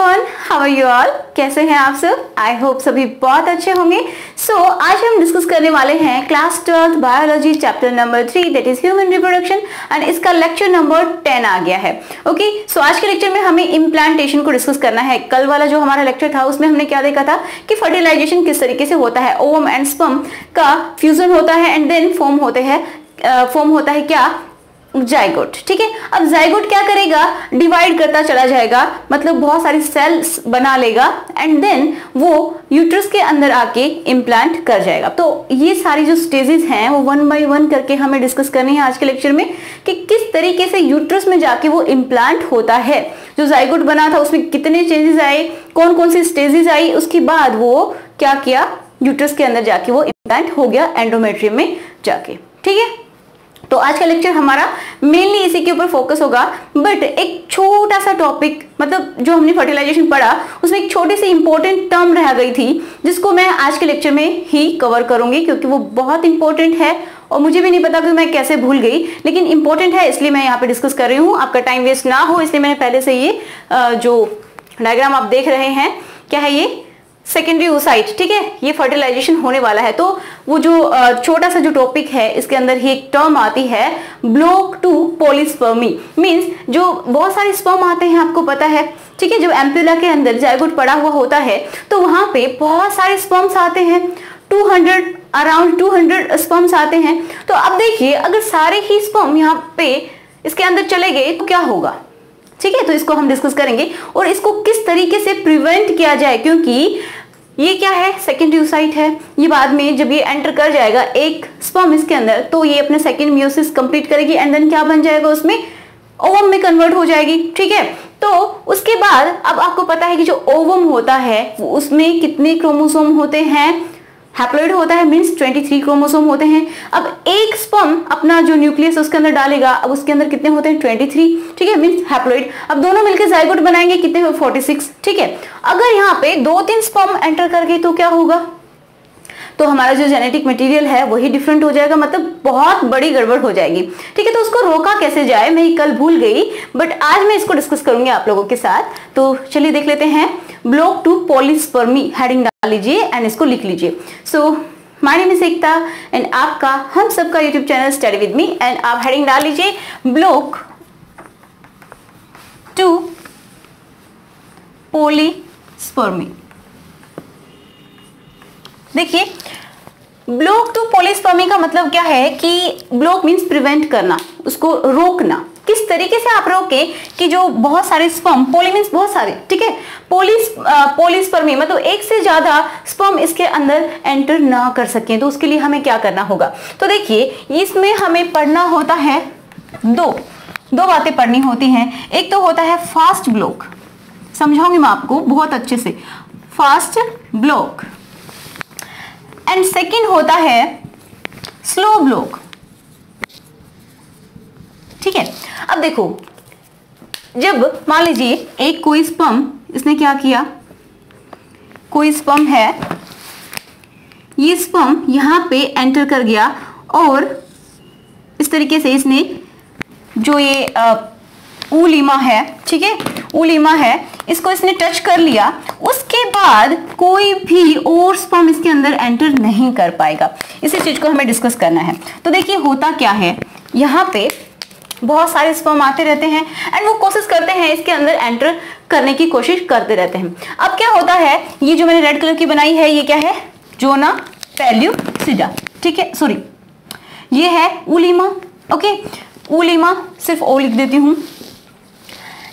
Everyone, how are you all? कैसे हैं आप सब? आई होप सभी बहुत अच्छे होंगे। आज हम डिस्कस करने वाले हैं class 12 biology chapter number 3 that is human reproduction and इसका लेक्चर नंबर 10 आ गया है। ओके, सो आज के लेक्चर में हमें इम्प्लांटेशन को डिस्कस करना है। कल वाला जो हमारा लेक्चर था उसमें हमने क्या देखा था कि फर्टिलाइजेशन किस तरीके से होता है, ओवम एंड स्पर्म का फ्यूजन होता है एंड देन फॉर्म होता है क्या, जाइगोट। ठीक है, अब जाइगोट क्या करेगा, डिवाइड करता चला जाएगा, मतलब बहुत सारी सेल्स बना लेगा एंड देन वो यूट्रस के अंदर आके इम्प्लांट कर जाएगा। तो ये सारी जो स्टेजेस हैं वो वन बाय वन करके हमें डिस्कस करनी है आज के लेक्चर में कि किस तरीके से यूट्रस में जाके वो इम्प्लांट होता है। जो जाइगोट बना था उसमें कितने चेंजेस आए, कौन कौन सी स्टेजेस आई, उसके बाद वो क्या किया, यूट्रस के अंदर जाके वो इम्प्लांट हो गया एंडोमेट्रियम में जाके। ठीक है, तो आज का लेक्चर हमारा मेनली इसी के ऊपर फोकस होगा। बट एक छोटा सा टॉपिक, मतलब जो हमने फर्टिलाइजेशन पढ़ा उसमें एक छोटी सी इंपॉर्टेंट टर्म रह गई थी जिसको मैं आज के लेक्चर में ही कवर करूंगी क्योंकि वो बहुत इंपॉर्टेंट है और मुझे भी नहीं पता कि मैं कैसे भूल गई, लेकिन इंपॉर्टेंट है इसलिए मैं यहाँ पे डिस्कस कर रही हूँ। आपका टाइम वेस्ट ना हो इसलिए मैंने पहले से ये जो डायग्राम आप देख रहे हैं, क्या है ये, सेकेंडरी oocyte। ठीक है, ये फर्टिलाइजेशन होने वाला है। तो वो जो छोटा सा जो टॉपिक है इसके अंदर ही एक टर्म आती है ब्लॉक टू पॉलीस्पर्मी, मींस जो बहुत सारे स्पर्म आते हैं, आपको पता है। ठीक है, जब एम्पुला के अंदर जाइगोट पड़ा हुआ होता है तो वहां पे बहुत सारे स्पर्म्स आते हैं, अराउंड 200 स्पर्म्स आते हैं। तो अब देखिए, अगर सारे ही स्पर्म यहाँ पे इसके अंदर चले गए तो क्या होगा। ठीक है, तो इसको हम डिस्कस करेंगे और इसको किस तरीके से प्रिवेंट किया जाए, क्योंकि ये क्या है, सेकेंडरी oocyte है। ये बाद में जब ये एंटर कर जाएगा एक स्पर्म इसके अंदर तो ये अपने सेकेंड मियोसिस कंप्लीट करेगी एंड देन क्या बन जाएगा, उसमें ओवम में कन्वर्ट हो जाएगी। ठीक है, तो उसके बाद अब आपको पता है कि जो ओवम होता है उसमें कितने क्रोमोसोम होते हैं, हैप्लॉइड होता है, मींस 23 क्रोमोसोम होते हैं। अब एक स्पर्म अपना जो न्यूक्लियस उसके अंदर डालेगा, अब उसके अंदर कितने होते हैं, 23। ठीक है, मींस हैप्लॉइड। अब दोनों मिलकर जाइगोट बनाएंगे, कितने हो, 46। ठीक है, अगर यहाँ पे 2-3 स्पर्म एंटर कर गए तो क्या होगा, तो हमारा जो जेनेटिक मटेरियल है वही डिफरेंट हो जाएगा, मतलब बहुत बड़ी गड़बड़ हो जाएगी। ठीक है, तो उसको रोका कैसे जाए, मैं कल भूल गई बट आज मैं इसको डिस्कस करूंगी आप लोगों के साथ। तो चलिए देख लेते हैं, ब्लॉक टू पॉलीस्पर्मी, हेडिंग डाल लीजिए एंड इसको लिख लीजिए। So my name is Ekta and आपका हम सबका YouTube channel study with me, and आप हेडिंग डाल लीजिए ब्लॉक टू पॉलीस्पर्मी। देखिए, ब्लॉक टू पॉलीस्पर्मी का मतलब क्या है कि ब्लॉक मींस प्रिवेंट करना, उसको रोकना। किस तरीके से आप रोके कि जो बहुत सारे स्पर्म, पॉली मींस बहुत सारे, ठीक है, पॉलीस्पर्मी मतलब एक से ज्यादा स्पर्म इसके अंदर एंटर ना कर सकें। तो उसके लिए हमें क्या करना होगा, तो देखिए इसमें हमें पढ़ना होता है दो बातें पढ़नी होती हैं। एक तो होता है फास्ट ब्लॉक, समझाऊंगी मैं आपको बहुत अच्छे से, फास्ट ब्लॉक, एंड सेकेंड होता है स्लो ब्लॉक। ठीक है, अब देखो, जब मान लीजिए एक कोई स्पर्म, इसने क्या किया, कोई स्पर्म है, ये स्पर्म यहां पे एंटर कर गया और इस तरीके से इसने जो ये ऊलिमा है, ठीक है, ऊलिमा है, इसको इसने टच कर लिया, उसके बाद कोई भी और स्पर्म इसके अंदर एंटर नहीं कर पाएगा। इसी चीज को हमें डिस्कस करना है। तो देखिए होता क्या है, यहाँ पे बहुत सारे स्पर्म आते रहते हैं एंड वो कोशिश करते हैं इसके अंदर एंटर करने की कोशिश करते रहते हैं। अब क्या होता है, ये जो मैंने रेड कलर की बनाई है ये क्या है, जोना पेल्यूसिडा। ठीक है, सॉरी ये है ऊलिमा। ओके, ऊलिमा सिर्फ ओ लिख देती हूं।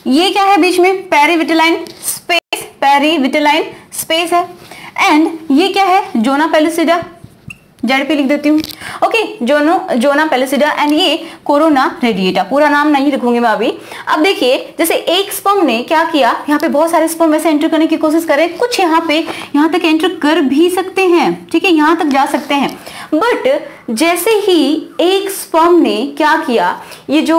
ये क्या है बीच में, पेरीविटेलाइन स्पेस है, एंड ये क्या है, जोना पेल्यूसिडा, जेड पे लिख देती हूँ। ओके, जोना पेल्यूसिडा एंड ये कोरोना रेडिएटा, पूरा नाम नहीं लिखूंगी मैं अभी। अब देखिए, जैसे एक स्पर्म ने क्या किया, यहाँ पे बहुत सारे स्पर्म ऐसे एंटर करने की कोशिश करें, कुछ यहाँ तक एंटर कर भी सकते हैं, ठीक है, यहाँ तक जा सकते हैं, बट जैसे ही एक स्पर्म ने क्या किया, ये जो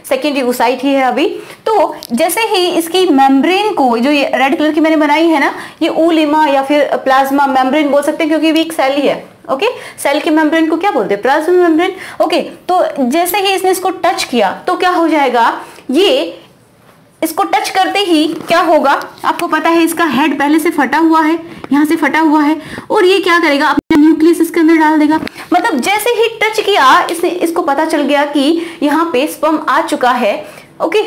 सेकेंडरी oocyte ही है अभी, तो जैसे ही इसकी मेम्ब्रेन को, जो ये रेड कलर की मैंने बनाई है ना, ये ऊलिमा या फिर प्लाज्मा मेम्ब्रेन बोल सकते हैं क्योंकि ये एक सेल ही है। ओके, सेल की मेम्ब्रेन को क्या बोलते हैं, प्लाज्मा मेम्ब्रेन। ओके, तो जैसे ही इसने इसको टच किया तो क्या हो जाएगा, ये इसको टच करते ही क्या होगा, आपको पता है इसका हेड पहले से फटा हुआ है, यहां से फटा हुआ है, और ये क्या करेगा, अपना न्यूक्लियस इसके अंदर डाल देगा। मतलब जैसे ही टच किया इसने, इसको पता चल गया कि यहाँ पे स्पर्म आ चुका है। ओके,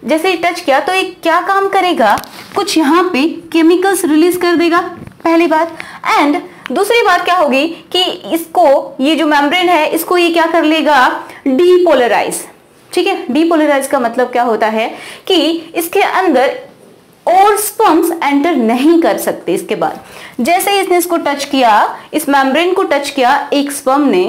जैसे ही टच किया तो ये क्या काम करेगा, कुछ यहाँ पे केमिकल्स रिलीज कर देगा, पहली बात। एंड दूसरी बात क्या होगी कि इसको, ये जो मेम्ब्रेन है इसको ये क्या कर लेगा, डीपोलराइज। ठीक है, डीपोलराइज का मतलब क्या होता है कि इसके अंदर और स्पर्म्स एंटर नहीं कर सकते। इसके बाद जैसे ही इसने इसको टच किया, इस मेम्ब्रेन को टच किया एक स्पर्म ने,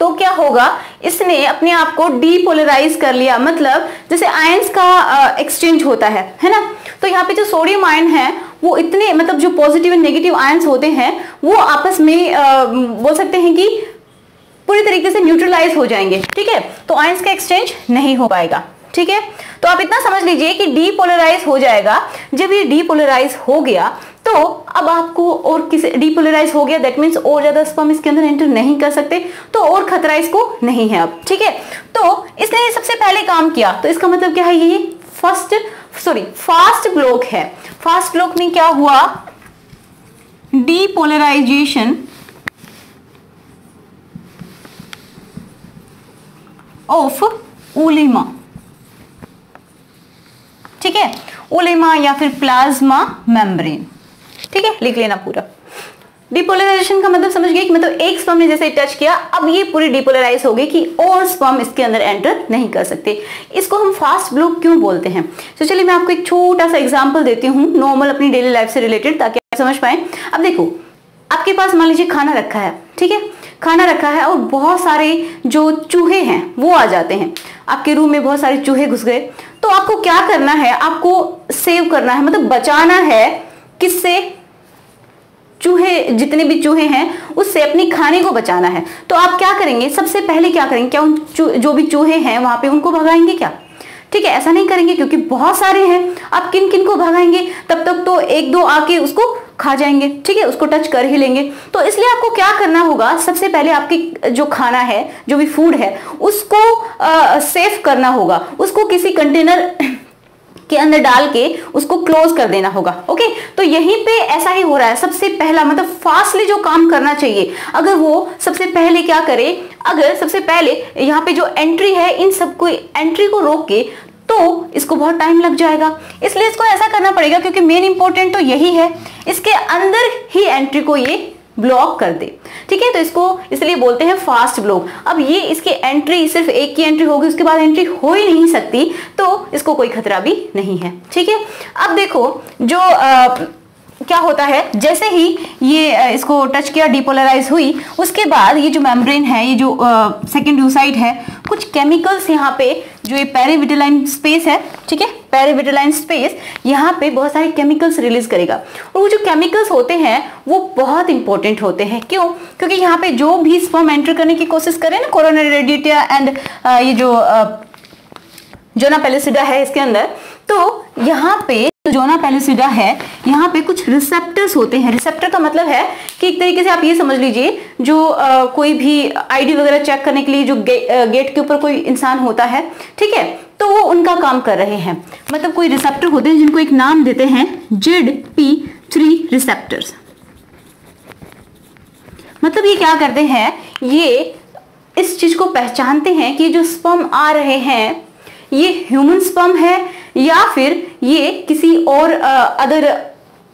तो क्या होगा, इसने अपने आप को डीपोलराइज कर लिया। मतलब जैसे आयंस का एक्सचेंज होता है ना, तो यहाँ पे जो सोडियम आयन है वो इतने, मतलब जो पॉजिटिव एंड नेगेटिव आयंस होते हैं वो आपस में बोल सकते हैं कि पूरी तरीके से न्यूट्रलाइज हो जाएंगे। ठीक है, तो आयंस का एक्सचेंज नहीं हो पाएगा। ठीक है, तो आप इतना समझ लीजिए कि डीपोलराइज हो जाएगा। जब ये डीपोलराइज हो गया तो अब आपको और किसी, डीपोलराइज हो गया दैट मीन्स और ज्यादा स्पर्म इसके अंदर एंटर नहीं कर सकते, तो और खतरा इसको नहीं है अब। ठीक है, तो इसने सबसे पहले काम किया, तो इसका मतलब क्या है, ये फास्ट ब्लॉक है। फास्ट ब्लॉक में क्या हुआ, डीपोलराइजेशन ऑफ ओलेमा। ठीक है, ओलेमा या फिर प्लाज्मा मेम्ब्रेन। ठीक है, लिख लेना पूरा। डिपोलराइजेशन का मतलब समझ गए कि मतलब एक स्पर्म ने जैसे टच किया, अब ये पूरी डिपोलराइज हो गई कि और स्पर्म इसके अंदर एंटर नहीं कर सकते। इसको हम फास्ट ब्लॉक क्यों बोलते हैं, तो चलिए मैं आपको एक छोटा सा एग्जांपल देती हूँ नॉर्मल अपनी डेली लाइफ से रिलेटेड, ताकि आप समझ पाए। अब देखो, आपके पास मान लीजिए खाना रखा है, ठीक है, खाना रखा है और बहुत सारे जो चूहे हैं वो आ जाते हैं आपके रूम में, बहुत सारे चूहे घुस गए, तो आपको क्या करना है, आपको सेव करना है, मतलब बचाना है किससे, चूहे, जितने भी चूहे हैं उससे अपनी खाने को बचाना है। तो आप क्या करेंगे, सबसे पहले क्या करेंगे, क्या उन जो भी चूहे हैं वहां पे उनको भगाएंगे क्या? ठीक है, ऐसा नहीं करेंगे क्योंकि बहुत सारे हैं। आप किन किन को भगाएंगे, तब तक तो एक दो आके उसको खा जाएंगे। ठीक है, उसको टच कर ही लेंगे। तो इसलिए आपको क्या करना होगा, सबसे पहले आपकी जो खाना है, जो भी फूड है, उसको सेफ करना होगा, उसको किसी कंटेनर के अंदर डाल के उसको क्लोज कर देना होगा। ओके, तो यहीं पे ऐसा ही हो रहा है। सबसे पहला मतलब फास्टली जो काम करना चाहिए, अगर वो सबसे पहले क्या करे, अगर सबसे पहले यहाँ पे जो एंट्री है, इन सबको एंट्री को रोक के, तो इसको बहुत टाइम लग जाएगा। इसलिए इसको ऐसा करना पड़ेगा, क्योंकि मेन इंपॉर्टेंट तो यही है, इसके अंदर ही एंट्री को ये ब्लॉक कर दे। ठीक है, तो इसको इसलिए बोलते हैं फास्ट ब्लॉक। अब ये इसकी एंट्री, सिर्फ एक की एंट्री होगी, उसके बाद एंट्री हो ही नहीं सकती, तो इसको कोई खतरा भी नहीं है। ठीक है, अब देखो जो क्या होता है, जैसे ही ये इसको टच किया, डिपोलराइज हुई, उसके बाद ये जो मेम्ब्रेन है, ये जो सेकेंड यूसाइट है, कुछ केमिकल्स यहाँ पे, जो ये पेरीविटालाइन स्पेस है, ठीक है, पेरीविटालाइन स्पेस, यहाँ पे बहुत सारे केमिकल्स रिलीज करेगा। और वो जो केमिकल्स होते हैं वो बहुत इंपॉर्टेंट होते हैं। क्यों? क्योंकि यहाँ पे जो भी स्पर्म एंटर करने की कोशिश करें ना, कोरोनरी रेडिएटा एंड ये जो जोना पेलिसिडा है इसके अंदर, तो यहाँ पे जोना पेलिसिडा है, यहाँ पे कुछ रिसेप्टर्स होते हैं। रिसेप्टर का मतलब है कि एक तरीके से आप ये समझ लीजिए, जो कोई भी आईडी वगैरह चेक करने के लिए जो गेट के ऊपर कोई इंसान होता है, ठीक है, तो वो उनका काम कर रहे हैं। मतलब कोई रिसेप्टर होते हैं जिनको एक नाम देते हैं ZP3 रिसेप्टर्स। मतलब ये क्या करते हैं, ये इस चीज को पहचानते हैं कि जो स्पर्म आ रहे हैं ये ह्यूमन स्पर्म है या फिर ये किसी और अदर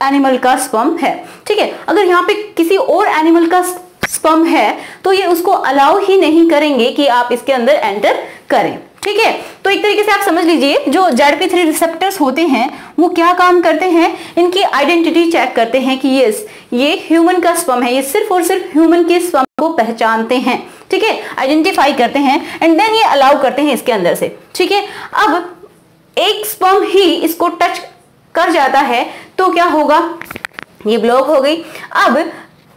एनिमल का स्पर्म है। ठीक है, अगर यहाँ पे किसी और एनिमल का स्पर्म है तो ये उसको अलाउ ही नहीं करेंगे कि आप इसके अंदर एंटर करें। ठीक है, तो एक तरीके से आप समझ लीजिए, जो ZP3 रिसेप्टर्स होते हैं वो क्या काम करते हैं, इनकी आइडेंटिटी चेक करते हैं कि ये ह्यूमन का स्पर्म है, ये सिर्फ और सिर्फ ह्यूमन के स्पर्म को पहचानते हैं। ठीक है, आइडेंटिफाई करते हैं एंड देन ये अलाउ करते हैं इसके अंदर से। ठीक है, अब एक स्पर्म ही इसको टच कर जाता है तो क्या होगा, ये ब्लॉक हो गई। अब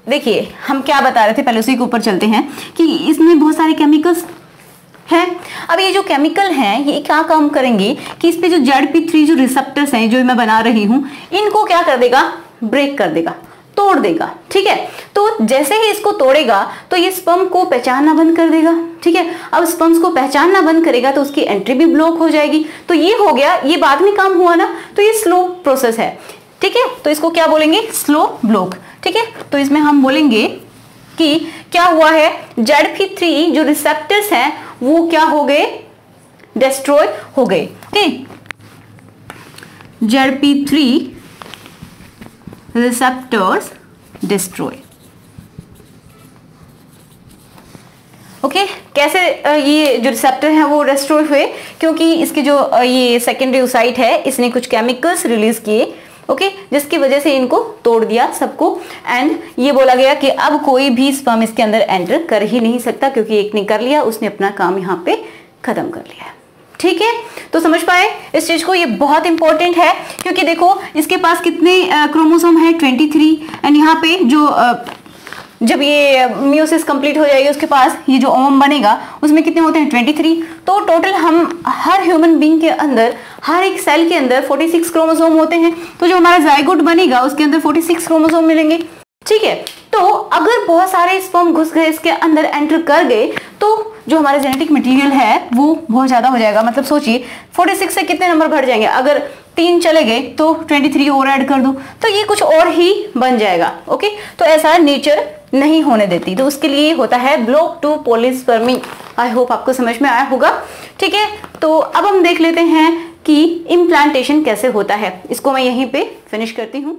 देखिए हम क्या बता रहे थे, पहले उसी के ऊपर चलते हैं कि इसमें बहुत सारे केमिकल्स हैं। अब ये जो केमिकल हैं ये क्या काम करेंगे कि इस पे जो ZP3 जो रिसेप्टर्स हैं, जो मैं बना रही हूं, इनको क्या कर देगा, ब्रेक कर देगा। तोड़ देगा, ठीक है। तो जैसे ही इसको तोड़ेगा तो ये स्पर्म को पहचानना बंद कर देगा, ठीक है। अब स्पर्म्स को पहचानना बंद करेगा तो उसकी एंट्री भी ब्लॉक हो जाएगी। तो ये हो गया, ये बाद में काम हुआ ना, तो ये स्लो प्रोसेस है, ठीक है। तो इसको क्या बोलेंगे, स्लो ब्लॉक, ठीक है। तो इसमें हम बोलेंगे कि क्या हुआ है, ZP3 जो रिसेप्टर्स हैं वो क्या हो गए, डिस्ट्रॉय हो गए, ठीक। ZP3 receptors destroy, okay. कैसे ये जो रिसेप्टर है वो डिस्ट्रॉय हुए, क्योंकि इसके जो ये सेकेंडरी साइट है इसने कुछ केमिकल्स रिलीज किए, ओके, जिसकी वजह से इनको तोड़ दिया सबको। एंड ये बोला गया कि अब कोई भी स्पर्म इसके अंदर एंटर कर ही नहीं सकता, क्योंकि एक ने कर लिया, उसने अपना काम यहाँ पे खत्म कर लिया, ठीक है। तो समझ पाए इस चीज को, ये बहुत इंपॉर्टेंट है, क्योंकि देखो इसके पास कितने क्रोमोसोम है, 23। एंड यहाँ पे जो जब ये मियोसिस कंप्लीट हो जाएगी उसके पास ये जो ओवम बनेगा उसमें कितने होते हैं, 23। तो टोटल हम हर ह्यूमन बीइंग के अंदर, हर एक सेल के अंदर 46 क्रोमोसोम होते हैं। तो जो हमारा जाइगोट बनेगा उसके अंदर 46 क्रोमोसोम मिलेंगे, ठीक है। तो अगर बहुत सारे स्पर्म घुस गए इसके अंदर, एंटर कर गए, तो जो हमारा जेनेटिक मटेरियल है वो बहुत ज्यादा हो जाएगा। मतलब सोचिए 46 से कितने नंबर बढ़ जाएंगे, अगर 3 चले गए तो 23 और ऐड कर दो तो ये कुछ और ही बन जाएगा, ओके। तो ऐसा नेचर नहीं होने देती, तो उसके लिए होता है block to polyspermy. I hope आपको समझ में आया होगा, ठीक है। तो अब हम देख लेते हैं कि इम्प्लांटेशन कैसे होता है, इसको मैं यहीं पे फिनिश करती हूँ।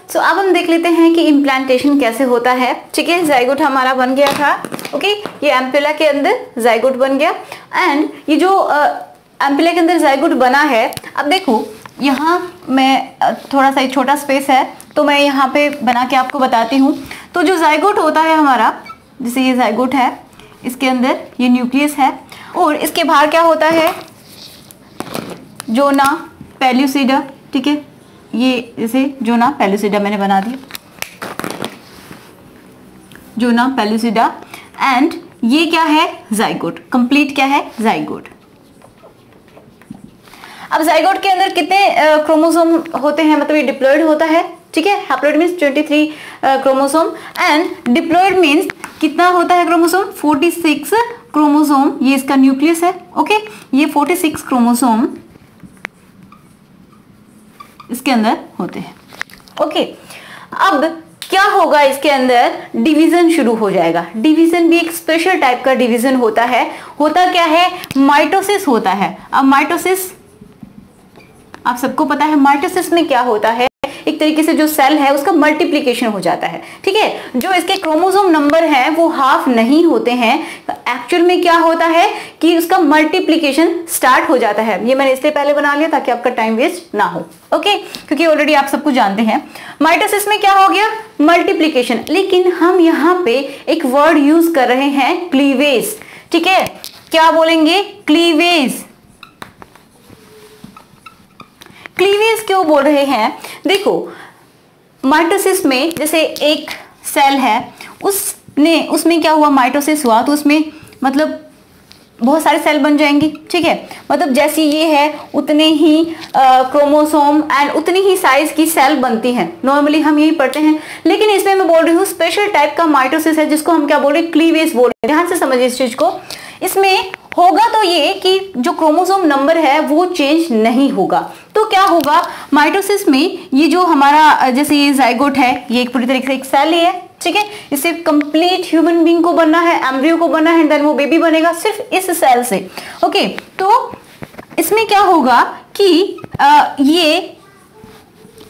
सो अब हम देख लेते हैं कि इम्प्लांटेशन कैसे होता है, ठीक है। जाइगोट हमारा बन गया था, ओके, ये एम्पुला के अंदर जाइगोट बन गया। एंड ये जो एम्पुला के अंदर जाइगोट बना है, अब देखो यहाँ मैं थोड़ा सा छोटा स्पेस है तो मैं यहाँ पे बना के आपको बताती हूँ। तो जो जाइगोट होता है हमारा, जैसे ये जाइगोट है, इसके अंदर ये न्यूक्लियस है और इसके बाहर क्या होता है, जोना पेल्यूसिडा, ठीक है। ये जैसे जोना पेल्यूसिडा मैंने बना दिया, जोना पेल्यूसिडा। एंड ये क्या है, जाइगोट, कंप्लीट क्या है, जाइगोट। अब जाइगोट के अंदर कितने क्रोमोसोम होते हैं, मतलब ये डिप्लॉयड होता है, ठीक है। Haploid means 23 chromosome and diploid means कितना होता है क्रोमोसोम, 46 क्रोमोसोम। ये इसका न्यूक्लियस है, ओके। ये 46 क्रोमोसोम इसके अंदर होते हैं, ओके। अब क्या होगा, इसके अंदर डिवीजन शुरू हो जाएगा। डिवीजन भी एक स्पेशल टाइप का डिवीजन होता है। होता क्या है, माइटोसिस होता है। अब माइटोसिस आप सबको पता है, माइटोसिस में क्या होता है, एक तरीके से जो सेल है उसका मल्टीप्लिकेशन हो जाता है, ठीक है। जो इसके क्रोमोसोम नंबर हैं वो हाफ नहीं होते हैं, एक्चुअल में क्या होता है कि उसका मल्टीप्लिकेशन स्टार्ट हो जाता है। ये मैंने इसलिए पहले बना लिया ताकि आपका टाइम वेस्ट ना हो, ओके, क्योंकि ऑलरेडी आप सबको जानते हैं। माइटोसिस में क्या हो गया, मल्टीप्लिकेशन। लेकिन हम यहाँ पे एक वर्ड यूज कर रहे हैं, क्लीवेज, ठीक है। क्या बोलेंगे, क्लीवेज। क्लीवेज क्यों बोल रहे हैं, देखो माइटोसिस में जैसे एक सेल है, उसमें क्या हुआ, माइटोसिस हुआ तो उसमें मतलब बहुत सारे सेल बन जाएंगे, ठीक है। मतलब जैसी ये है उतने ही क्रोमोसोम एंड उतनी ही साइज की सेल बनती हैं, नॉर्मली हम यही पढ़ते हैं। लेकिन इसमें मैं बोल रही हूँ स्पेशल टाइप का माइटोसिस है, जिसको हम क्या बोल रहे हैं, क्लीवेज बोल रहे हैं। ध्यान से समझिए इस चीज को। इसमें होगा तो ये कि जो क्रोमोसोम नंबर है वो चेंज नहीं होगा। तो क्या होगा, माइटोसिस में ये जो हमारा जैसे ये जाइगोट है, ये एक पूरी तरीके से एक सेल ही है, ठीक है। इसे कंप्लीट ह्यूमन बीइंग को बनना है, एम्ब्रियो को बनना है, देन वो बेबी बनेगा सिर्फ इस सेल से, ओके। तो इसमें क्या होगा कि ये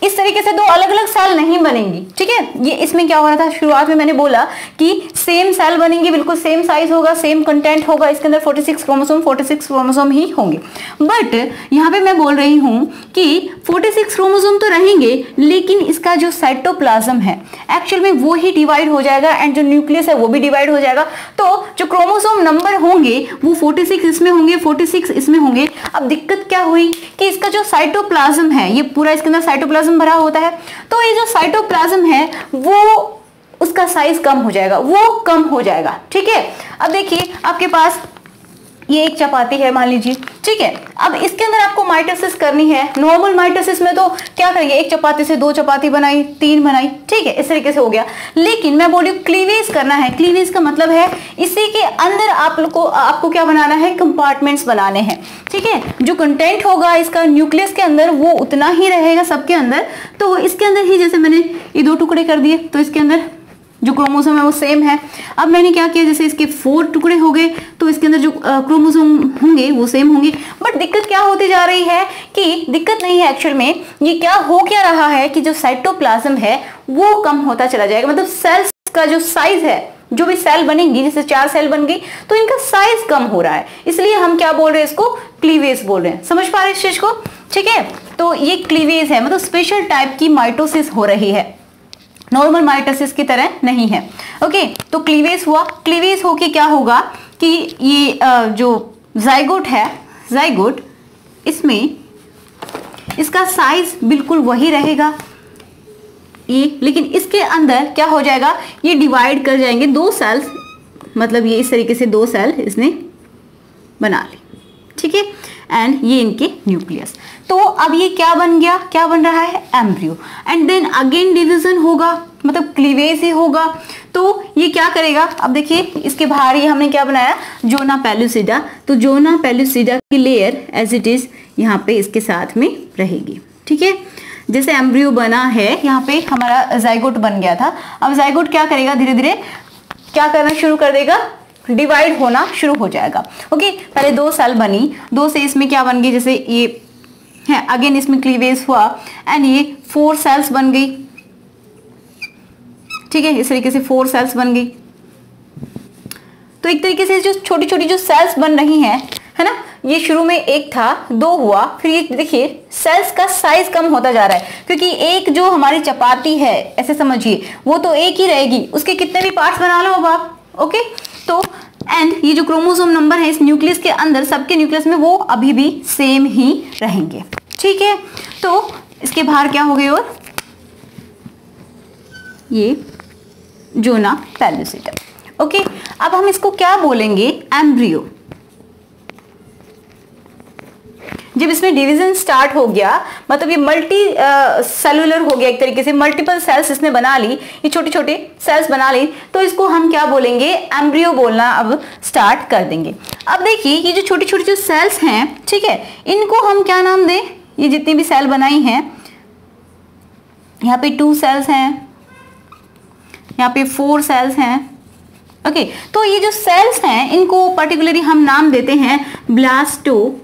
इस तरीके से दो अलग अलग सेल नहीं बनेंगी, ठीक है। ये इसमें क्या हो रहा था, शुरुआत में मैंने बोला कि सेम सेल बनेंगी, बिल्कुल सेम साइज होगा, सेम कंटेंट होगा, इसके अंदर 46 क्रोमोसोम ही होंगे। बट यहाँ पे मैं बोल रही हूँ कि 46 क्रोमोसोम तो रहेंगे, लेकिन इसका जो साइटोप्लाज्म है एक्चुअल में वो ही डिवाइड हो जाएगा एंड जो न्यूक्लियस है वो भी डिवाइड हो जाएगा। तो जो क्रोमोसोम नंबर होंगे वो 46 इसमें होंगे, 46 इसमें होंगे। अब दिक्कत क्या हुई कि इसका जो साइटोप्लाज्म है, ये पूरा इसके अंदर साइटोप्लाज्म भरा होता है, तो ये जो साइटोप्लाज्म है वो उसका साइज कम हो जाएगा, वो कम हो जाएगा, ठीक है। अब देखिए आपके पास ये एक चपाती है मान लीजिए, ठीक है। अब इसके अंदर आपको माइटोसिस करनी है। नॉर्मल माइटोसिस में तो क्या करेंगे, एक चपाती से 2 चपाती बनाई, 3 बनाई, ठीक है, इस तरीके से हो गया। लेकिन मैं बोल रही हूँ क्लीवेज करना है। क्लीवेज का मतलब है इसी के अंदर आपको क्या बनाना है, कंपार्टमेंट्स बनाने हैं, ठीक है। जो कंटेंट होगा इसका न्यूक्लियस के अंदर वो उतना ही रहेगा सबके अंदर। तो इसके अंदर ही जैसे मैंने ये 2 टुकड़े कर दिए, तो इसके अंदर जो क्रोमोसोम है वो सेम है। अब मैंने क्या किया, जैसे इसके 4 टुकड़े हो गए, तो इसके अंदर जो क्रोमोसोम होंगे वो सेम होंगे। बट दिक्कत क्या होती जा रही है कि दिक्कत नहीं है एक्चुअल में, ये क्या हो क्या रहा है कि जो साइटोप्लाज्म है वो कम होता चला जाएगा। मतलब सेल्स का जो साइज है, जो भी सेल बनेंगी, जैसे 4 सेल बन गई तो इनका साइज कम हो रहा है, इसलिए हम क्या बोल रहे हैं, इसको क्लीवेज बोल रहे हैं। समझ पा रहे हैं इस चीज को, ठीक है। तो ये क्लीवेज है, मतलब स्पेशल टाइप की माइटोसिस हो रही है, नॉर्मल माइटोसिस की तरह नहीं है। ओके, तो क्लीवेज हुआ। क्लीवेज होके क्या होगा कि ये जो जाइगोट है, जाइगोट इसमें इसका साइज बिल्कुल वही रहेगा ये, लेकिन इसके अंदर क्या हो जाएगा, ये डिवाइड कर जाएंगे 2 सेल्स, मतलब ये इस तरीके से 2 सेल इसने बना ली, ठीक है। एंड ये इनके न्यूक्लियस। तो अब ये क्या बन गया, क्या बन रहा है, embryo. And then again division होगा, मतलब क्लीवेज ही होगा। तो ये क्या करेगा, अब देखिए इसके बाहर ये हमने क्या बनाया, जोना पेलुसिडा। तो जोना पेलुसिडा की लेयर एज इट इज यहाँ पे इसके साथ में रहेगी, ठीक है। जैसे एम्ब्रियो बना है, यहाँ पे हमारा जाइगोट बन गया था। अब जाइगोट क्या करेगा, धीरे धीरे क्या करना शुरू कर देगा, डिवाइड होना शुरू हो जाएगा। ओके, पहले 2 सेल बनी, 2 से इसमें क्या बन गई, जैसे ये है, अगेन इसमें क्लीवेज हुआ एंड ये 4 सेल्स बन गई, ठीक है। इस तरीके से 4 सेल्स बन गई। तो एक तरीके से जो छोटी छोटी जो सेल्स बन रही हैं, है ना, ये शुरू में 1 था, 2 हुआ, फिर ये देखिए सेल्स का साइज कम होता जा रहा है, क्योंकि एक जो हमारी चपाती है, ऐसे समझिए, वो तो एक ही रहेगी, उसके कितने भी पार्ट्स बना लो अब आप। ओके, तो एंड ये जो क्रोमोसोम नंबर है इस न्यूक्लियस के अंदर, सबके न्यूक्लियस में वो अभी भी सेम ही रहेंगे, ठीक है। तो इसके बाहर क्या हो गए, और ये जोना पेलुसिडा। ओके, अब हम इसको क्या बोलेंगे, एम्ब्रियो। जब इसमें डिवीजन स्टार्ट हो गया, मतलब ये मल्टी सेलुलर हो गया, एक तरीके से मल्टीपल सेल्स इसने बना ली, ये छोटे छोटे सेल्स बना ली, तो इसको हम क्या बोलेंगे, एम्ब्रियो बोलना अब स्टार्ट कर देंगे। अब देखिए ये जो छोटी छोटी जो सेल्स हैं, ठीक है, इनको हम क्या नाम दें, ये जितनी भी सेल बनाई हैं, यहाँ पे 2 सेल्स हैं, यहाँ पे 4 सेल्स हैं। ओके, तो ये जो सेल्स हैं इनको पर्टिकुलरली हम नाम देते हैं ब्लास्टोमियर्स,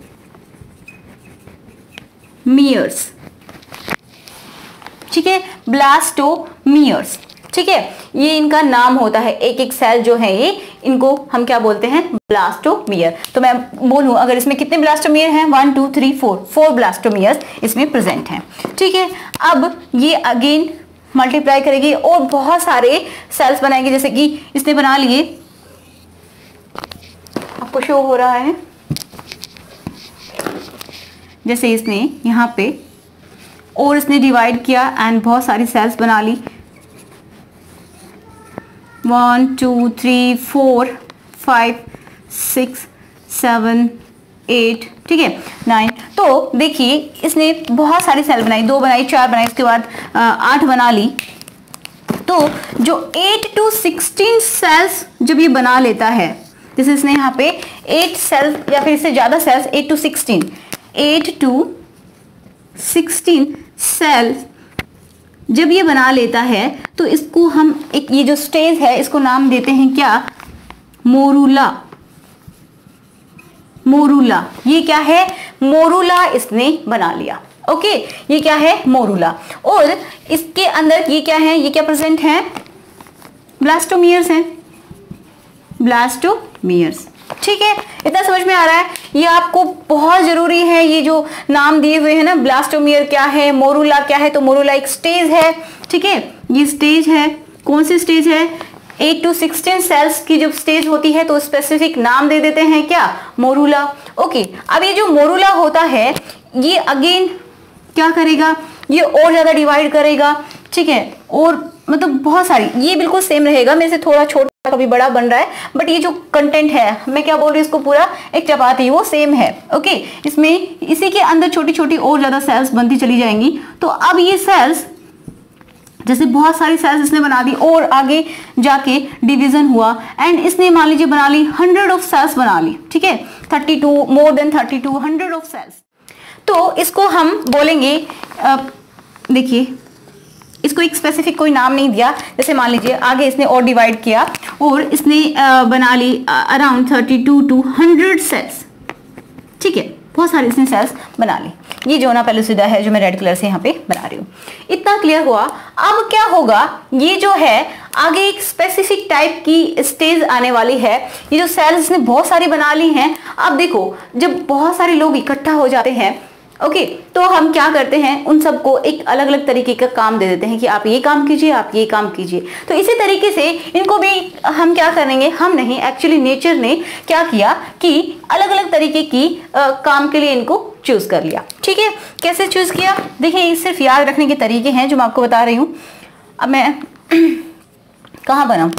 ठीक है, ब्लास्टोमियर्स, ठीक है, ये इनका नाम होता है। एक एक सेल जो है ये, इनको हम क्या बोलते हैं, ब्लास्टोमियर। तो मैं बोलूं अगर इसमें कितने ब्लास्टोमियर हैं, 1 2 3 4 ब्लास्टोमियर्स इसमें प्रेजेंट हैं, ठीक है। अब ये अगेन मल्टीप्लाई करेगी और बहुत सारे सेल्स बनाएंगे, जैसे कि इसने बना लिए, आपको शो हो रहा है, जैसे इसने यहाँ पे, और इसने डिवाइड किया एंड बहुत सारी सेल्स बना ली, 1 2 3 4 5 6 7 8, ठीक है, 9। तो देखिए इसने बहुत सारी सेल बनाई, 2 बनाई, 4 बनाई, उसके बाद 8 बना ली। तो जो 8 to 16 सेल्स जब ये बना लेता है, जैसे इसने यहाँ पे 8 सेल्स या फिर इससे ज्यादा सेल्स, 8 to 16 सेल्स जब ये बना लेता है, तो इसको हम एक, ये जो स्टेज है इसको नाम देते हैं क्या, मोरूला। मोरूला, ये क्या है, मोरूला इसने बना लिया। ओके, ये क्या है, मोरूला। और इसके अंदर ये क्या है, ये क्या प्रेजेंट है, ब्लास्टोमियर्स हैं, ब्लास्टोमियर्स, ठीक है। इतना समझ में आ रहा है, ये आपको बहुत जरूरी है, ये जो नाम दिए हुए हैं ना, ब्लास्टोमियर क्या है, मोरूला क्या है। तो मोरूला एक स्टेज है, ठीक है, ये स्टेज है, कौन सी स्टेज है, 8 to 16 सेल्स की जब स्टेज होती है तो स्पेसिफिक नाम दे देते हैं क्या, मोरूला। ओके, अब ये जो मोरूला होता है ये अगेन क्या करेगा, ये और ज्यादा डिवाइड करेगा, ठीक है, और मतलब बहुत सारी, ये बिल्कुल सेम रहेगा, मेरे से थोड़ा छोटा कभी बड़ा बन रहा है, बट ये जो कंटेंट है, मैं क्या बोल रही हूँ, इसको पूरा एक चपाती वो सेम है। ओके, इसमें इसी के अंदर छोटी छोटी और ज्यादा सेल्स बनती चली जाएंगी। तो अब ये सेल्स, जैसे बहुत सारी सेल्स इसने बना दी और आगे जाके डिवीजन हुआ एंड इसने मान लीजिए बना ली 100 ऑफ सेल्स बना ली, ठीक है, 32, मोर देन 32, 100 ऑफ सेल्स। तो इसको हम बोलेंगे, देखिए इसको एक स्पेसिफिक कोई नाम नहीं दिया, जैसे मान लीजिए आगे इसने और डिवाइड किया और इसने बना ली अराउंड 32 to 100 सेल्स, ठीक है, बहुत सारी इसने सेल्स बना ली। ये जोना पेलुसिडा है जो मैं रेड कलर से यहाँ पे बना रही हूँ। इतना क्लियर हुआ। अब क्या होगा, ये जो है आगे एक स्पेसिफिक टाइप की स्टेज आने वाली है। ये जो सेल्स इसने बहुत सारी बना ली हैं। अब देखो, जब बहुत सारे लोग इकट्ठा हो जाते हैं, ओके, तो हम क्या करते हैं, उन सबको एक अलग अलग तरीके का काम दे देते हैं कि आप ये काम कीजिए, आप ये काम कीजिए। तो इसी तरीके से इनको भी हम क्या करेंगे, हम नहीं, एक्चुअली नेचर ने क्या किया कि अलग अलग तरीके की काम के लिए इनको चूज कर लिया। ठीक है, कैसे चूज किया, देखिए ये सिर्फ याद रखने के तरीके हैं जो मैं आपको बता रही हूँ। अब मैं कहाँ बनाऊँ,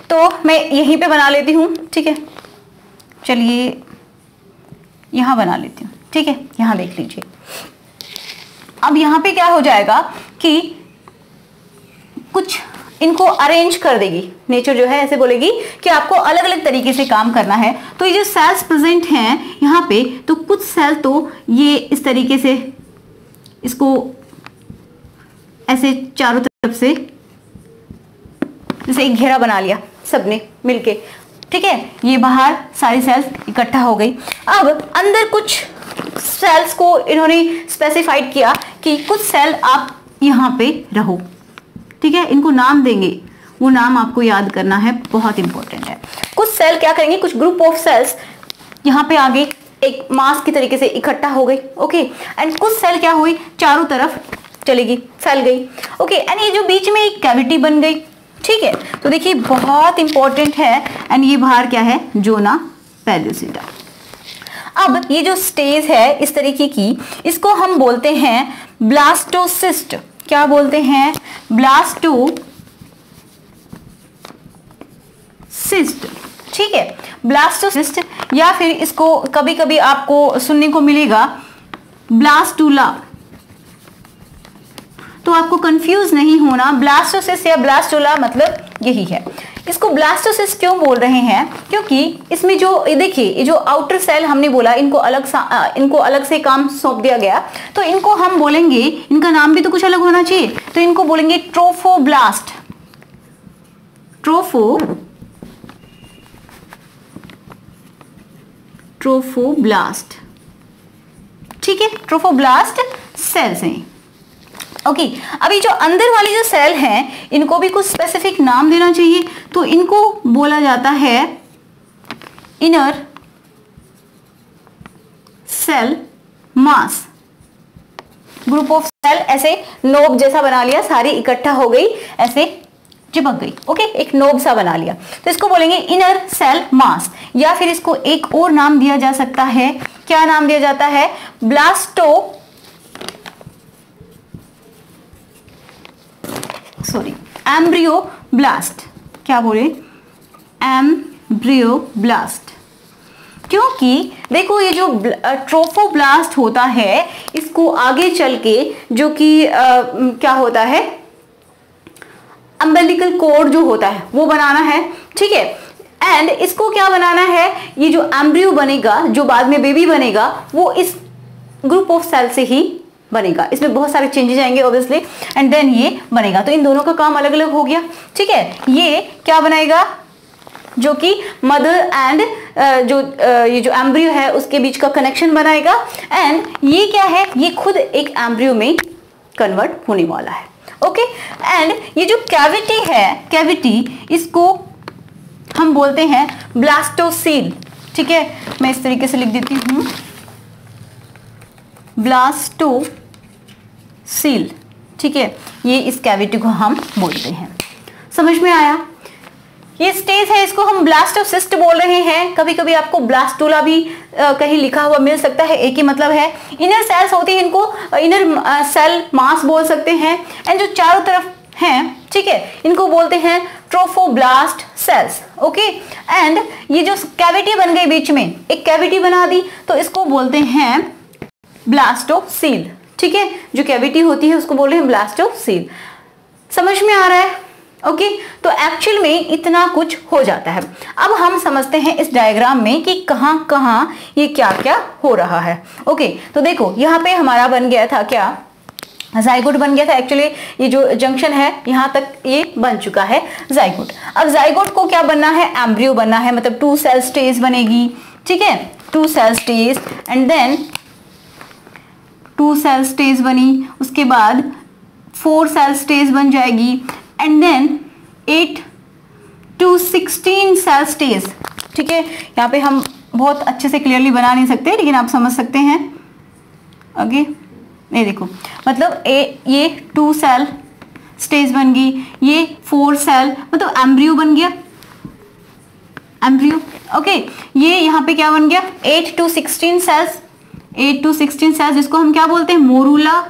तो मैं यहीं पे बना लेती हूँ। ठीक है, चलिए यहाँ बना लेती हूँ। ठीक है, यहाँ देख लीजिए। अब यहाँ पे क्या हो जाएगा कि कुछ इनको अरेंज कर देगी नेचर, जो है ऐसे बोलेगी कि आपको अलग अलग तरीके से काम करना है। तो ये जो सेल्स प्रेजेंट हैं यहाँ पे, तो कुछ सेल तो ये इस तरीके से इसको ऐसे चारों तरफ से जैसे एक घेरा बना लिया सबने मिलके। ठीक है, ये बाहर सारी सेल्स इकट्ठा हो गई। अब अंदर कुछ सेल्स को इन्होंने स्पेसिफाइड किया कि कुछ सेल आप यहाँ पे रहो। ठीक है, इनको नाम देंगे, वो नाम आपको याद करना है, बहुत इंपॉर्टेंट है। कुछ सेल क्या करेंगे, कुछ ग्रुप ऑफ सेल्स यहाँ पे आगे एक मास की तरीके से इकट्ठा हो गई। ओके, एंड कुछ सेल क्या हुई, चारों तरफ चलेगी, फैल गई। ओके, एंड ये जो बीच में एक कैविटी बन गई। ठीक है, तो देखिए बहुत इंपॉर्टेंट है। एंड ये बाहर क्या है, जोना पेलुसिडा। अब ये जो स्टेज है इस तरीके की, इसको हम बोलते हैं ब्लास्टोसिस्ट। क्या बोलते हैं, ब्लास्टोसिस्ट। ठीक है, ब्लास्टोसिस्ट, या फिर इसको कभी कभी आपको सुनने को मिलेगा ब्लास्टूला। तो आपको कंफ्यूज नहीं होना, ब्लास्टोसिस्ट या ब्लास्टूला मतलब यही है। इसको ब्लास्टोसिस्ट क्यों बोल रहे हैं, क्योंकि इसमें जो देखिए ये जो आउटर सेल हमने बोला, इनको अलग से काम सौंप दिया गया। तो इनको हम बोलेंगे, इनका नाम भी तो कुछ अलग होना चाहिए, तो इनको बोलेंगे ट्रोफोब्लास्ट। ट्रोफोब्लास्ट। ठीक है, ट्रोफोब्लास्ट सेल्स हैं। ओके, अभी जो अंदर वाली जो सेल हैं, इनको भी कुछ स्पेसिफिक नाम देना चाहिए। तो इनको बोला जाता है inner cell mass. Group of cell ऐसे नोब जैसा बना लिया, सारी इकट्ठा हो गई, ऐसे चिपक गई। ओके, एक नोब सा बना लिया, तो इसको बोलेंगे इनर सेल मास। या फिर इसको एक और नाम दिया जा सकता है, क्या नाम दिया जाता है, एम्ब्रियोब्लास्ट। क्या बोले, एम्ब्रियोब्लास्ट। क्योंकि देखो ये जो ट्रोफोब्लास्ट होता है, इसको आगे चल के जो कि क्या होता है, अम्बिलिकल कोड जो होता है वो बनाना है। ठीक है, एंड इसको क्या बनाना है, ये जो एम्ब्रियो बनेगा, जो बाद में बेबी बनेगा, वो इस ग्रुप ऑफ सेल से ही बनेगा। इसमें बहुत सारे चेंजेस आएंगे ऑब्वियसली, एंड देन ये बनेगा। तो इन दोनों का काम अलग अलग हो गया। ठीक है, ये क्या बनाएगा, जो कि मदर एंड ये जो एम्ब्रियो है उसके बीच का कनेक्शन बनाएगा। एंड ये क्या है, ये खुद एक एम्ब्रियो में कन्वर्ट होने वाला है। ओके, एंड ये जो कैविटी है, कैविटी इसको हम बोलते हैं ब्लास्टोसील। ठीक है, मैं इस तरीके से लिख देती हूँ, ब्लास्टोसील। ठीक है, ये इस कैविटी को हम बोलते हैं। समझ में आया, ये स्टेज है, इसको हम ब्लास्टोसिस्ट बोल रहे हैं। कभी कभी आपको ब्लास्टूला भी कहीं लिखा हुआ मिल सकता है, एक ही मतलब है। इनर सेल्स होती है, इनको इनर सेल मास बोल सकते हैं। एंड जो चारों तरफ हैं, ठीक है, इनको बोलते हैं ट्रोफोब्लास्ट सेल्स। ओके, एंड ये जो कैविटी बन गई बीच में, एक कैविटी बना दी, तो इसको बोलते हैं ब्लास्टोसील। ठीक है, जो कैविटी होती है उसको बोलते हैं ब्लास्टोसील। समझ में आ रहा है? ओके, तो एक्चुअल में इतना कुछ हो जाता है। अब हम समझते हैं इस डायग्राम में कि कहां कहां ये क्या क्या हो रहा है। ओके, तो देखो यहाँ पे हमारा बन गया था क्या, जाइगोट बन गया था। एक्चुअली ये जो जंक्शन है यहां तक ये बन चुका है जाइगोट। अब जाइगोट को क्या बनना है, एम्ब्रियो बनना है, मतलब 2 सेल स्टेज बनेगी। ठीक है, 2 cell stage, and then 2 cell stage बनी, उसके बाद 4 सेल स्टेज बन जाएगी, and then 8 to 16 cell stage. ठीक है, यहाँ पे हम बहुत अच्छे से क्लियरली बना नहीं सकते, लेकिन आप समझ सकते हैं। ओके, ये देखो, मतलब ये 2 सेल स्टेज बन गई, ये 4 सेल, मतलब एम्ब्रियो बन गया, एम्ब्रियो। ओके, ये यहाँ पे क्या बन गया, 8 to 16 सेल्स, 8 to 16 सेल्स, जिसको हम क्या बोलते हैं, मोरूला।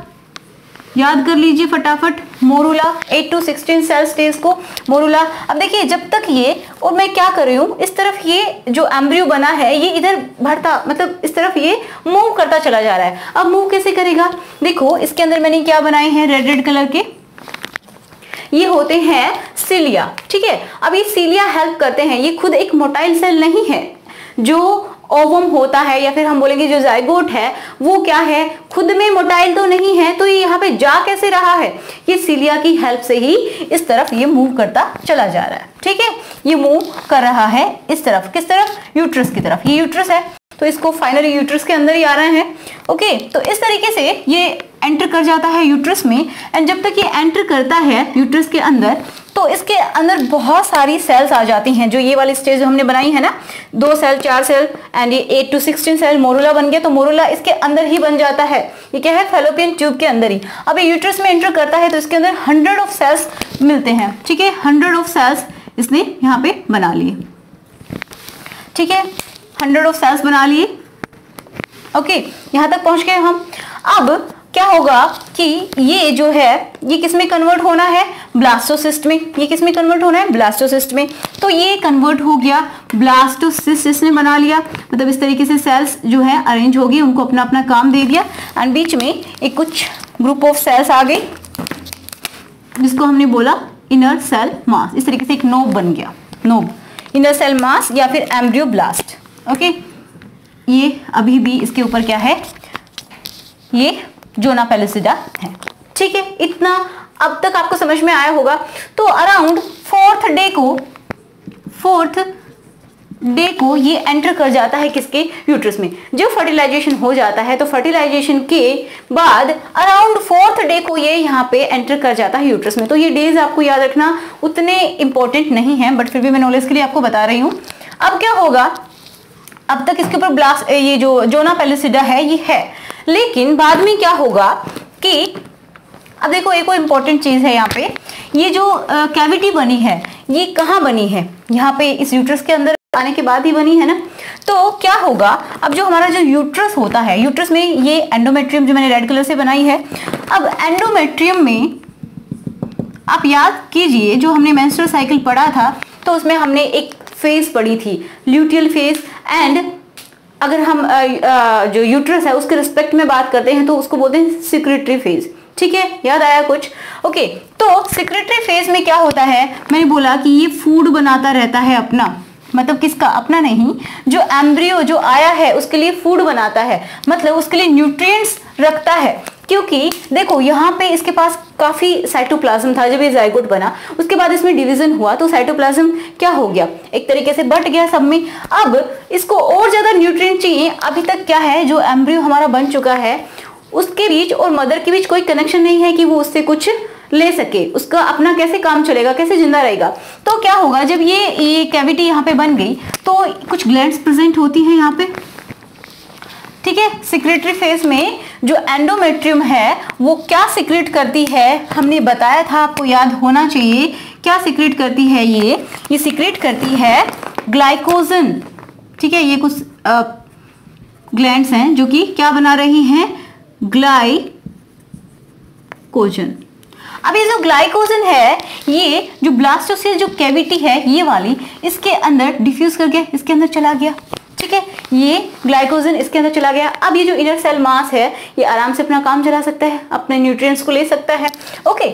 याद कर लीजिए फटाफट, मोरूला, 8 to 16 सेल स्टेज को मोरूला। अब देखिए, जब तक ये, और मैं क्या कर रही हूँ, इस तरफ ये जो एम्ब्रियो बना है ये इधर बढ़ता, मतलब इस तरफ ये मूव करता चला जा रहा है। अब मूव कैसे करेगा, देखो इसके अंदर मैंने क्या बनाए हैं, रेड रेड कलर के, ये होते हैं सीलिया। ठीक है, अब ये सीलिया हेल्प करते हैं, ये खुद एक मोटाइल सेल नहीं है। जो ओवम होता है या फिर हम बोलेंगे जो जाइगोट है वो क्या है, खुद में मोटाइल तो नहीं है, तो ये यहाँ पे जा कैसे रहा है, ये सीलिया की हेल्प से ही इस तरफ ये मूव करता चला जा रहा है। ठीक है, ये मूव कर रहा है इस तरफ, किस तरफ, यूट्रस की तरफ। ये यूट्रस है तो इसको फाइनली यूट्रस के अंदर ही आ रहे हैं। ओके, तो इस तरीके से ये एंटर कर जाता है यूट्रस में, एंड जब तक ये एंटर करता है यूट्रस के अंदर, तो इसके अंदर बहुत सारी सेल्स आ जाती हैं। जो ये वाली स्टेज जो हमने बनाई है ना, 2 सेल, 4 सेल, एंड ये 8 to 16 सेल मोरूला बन गया, तो मोरूला इसके अंदर ही बन जाता है। ये क्या है, फैलोपियन ट्यूब के अंदर ही। अब ये यूट्रस में एंटर करता है तो इसके अंदर 100 ऑफ सेल्स मिलते हैं। ठीक है, 100 ऑफ सेल्स इसने यहाँ पे बना लिए। ठीक है, 100 ऑफ सेल्स बना लिए। ओके, यहाँ तक पहुंच गए हम। अब क्या होगा कि ये जो है ये किस में कन्वर्ट होना है, ब्लास्टोसिस्ट में। ये किस में कन्वर्ट होना है, ब्लास्टोसिस्ट में। तो ये कन्वर्ट हो गया ब्लास्टोसिस्ट, इसने बना लिया, मतलब इस तरीके से सेल्स जो है अरेंज हो गई, उनको अपना अपना काम दे दिया, एंड बीच में एक कुछ ग्रुप ऑफ सेल्स आ गई जिसको हमने बोला इनर सेल मास। इस तरीके से एक नोब बन गया, नोब, इनर सेल मास या फिर एम्ब्रियो ब्लास्ट। ओके, ये अभी भी इसके ऊपर क्या है, ये जोना पेलिसिडा है। ठीक है, इतना अब तक आपको समझ में आया होगा। तो अराउंड 4th डे को ये एंटर कर जाता है किसके, यूट्रस में। जब फर्टिलाइजेशन हो जाता है तो फर्टिलाइजेशन के बाद अराउंड 4th डे को ये यहाँ पे एंटर कर जाता है यूट्रस में। तो ये डेज आपको याद रखना उतने इंपॉर्टेंट नहीं है, बट फिर भी मैं नॉलेज के लिए आपको बता रही हूँ। अब क्या होगा, अब तक इसके ऊपर ब्लास्ट, ये जो जोना पेलिसिडा है ये है, लेकिन बाद में क्या होगा कि अब देखो एक और इम्पॉर्टेंट चीज है यहाँ पे, ये जो कैविटी बनी है ये कहाँ बनी है, यहाँ पे इस यूट्रस के अंदर आने के बाद ही बनी है ना। तो क्या होगा, अब जो हमारा जो यूट्रस होता है, यूट्रस में ये एंडोमेट्रियम जो मैंने रेड कलर से बनाई है। अब एंडोमेट्रियम में आप याद कीजिए, जो हमने मेंस्ट्रुअल साइकिल पढ़ा था तो उसमें हमने एक फेज पढ़ी थी, ल्यूटियल फेज, एंड अगर हम जो यूट्रस है उसके रिस्पेक्ट में बात करते हैं तो उसको बोलते हैं सिक्रेटरी फेज। ठीक है, याद आया कुछ? ओके, तो सिक्रेटरी फेज में क्या होता है, मैंने बोला कि ये फूड बनाता रहता है अपना, मतलब किसका, अपना नहीं, जो एम्ब्रियो जो आया है उसके लिए फूड बनाता है, मतलब उसके लिए न्यूट्रिएंट्स रखता है। क्योंकि देखो यहाँ पे इसके पास काफी साइटोप्लाज्म था जब ये जाइगोट बना, उसके बाद इसमें डिवीजन हुआ तो साइटोप्लाज्म क्या हो गया, एक तरीके से बट गया सब में। अब इसको और ज्यादा न्यूट्रिएंट चाहिए। अभी तक क्या है, जो एम्ब्रियो हमारा बन चुका है उसके बीच और मदर के बीच कोई कनेक्शन नहीं है कि वो उससे कुछ ले सके, उसका अपना कैसे काम चलेगा, कैसे जिंदा रहेगा। तो क्या होगा, जब ये कैविटी यहाँ पे बन गई तो कुछ ग्लैंड्स प्रेजेंट होती हैं यहाँ पे। ठीक है, सिक्रेटरी फेज में जो एंडोमेट्रियम है वो क्या सिक्रेट करती है, हमने बताया था, आपको याद होना चाहिए। क्या सिक्रेट करती है ये सिक्रेट करती है ग्लाइकोजन। ठीक है, ये कुछ ग्लैंड्स हैं जो कि क्या बना रही हैं, ग्लाइकोजन। अब ये जो ग्लाइकोजन है, ये जो ब्लास्टोसिस्ट जो कैविटी है ये वाली, इसके अंदर डिफ्यूज करके इसके अंदर चला गया, ठीक है, ये ग्लाइकोजन इसके अंदर चला गया। अब ये जो इनर सेल मास है ये आराम से अपना काम चला सकता है, अपने न्यूट्रिएंट्स को ले सकता है। ओके,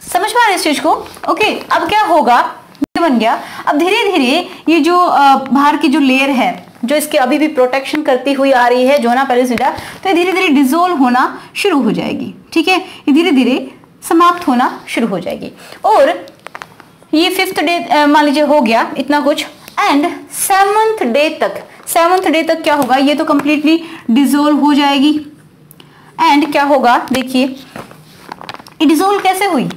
समझ पा रहे इस चीज को? ओके, अब क्या होगा, ये बन गया। अब धीरे धीरे ये जो बाहर की जो लेयर है जो इसके अभी भी प्रोटेक्शन करती हुई आ रही है ज़ोना पेलिसिडा, तो ये धीरे धीरे डिसोल्व होना शुरू हो जाएगी, ठीक है, ये धीरे धीरे समाप्त होना शुरू हो जाएगी। और ये 5th डे मान लीजिए हो गया इतना कुछ, एंड 7th डे तक क्या होगा, ये तो कंप्लीटली डिसोल्व हो जाएगी। एंड क्या होगा, देखिए ये डिसोल्व कैसे हुई,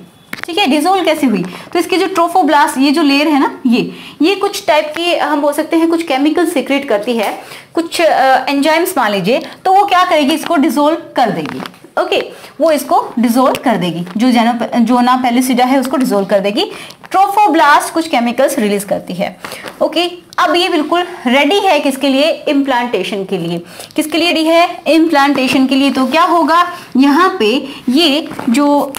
ठीक है, डिसोल्व कैसे हुई, तो इसकी जो ट्रोफोब्लास्ट ये जो लेयर है ना, ये कुछ टाइप की हम बोल सकते हैं कुछ केमिकल सीक्रेट करती है, कुछ एंजाइम्स मान लीजिए, तो वो क्या करेगी, इसको डिसोल्व कर देगी। ओके, वो इसको डिसोल्व कर देगी, जो ज़ोना पेलिसिडा है उसको डिसोल्व कर देगी। ट्रोफोब्लास्ट कुछ केमिकल्स रिलीज करती है। ओके, अब ये बिल्कुल रेडी है किसके लिए, इम्प्लांटेशन के लिए। किसके लिए रेडी है, इम्प्लांटेशन के लिए। तो क्या होगा, यहाँ पे ये जो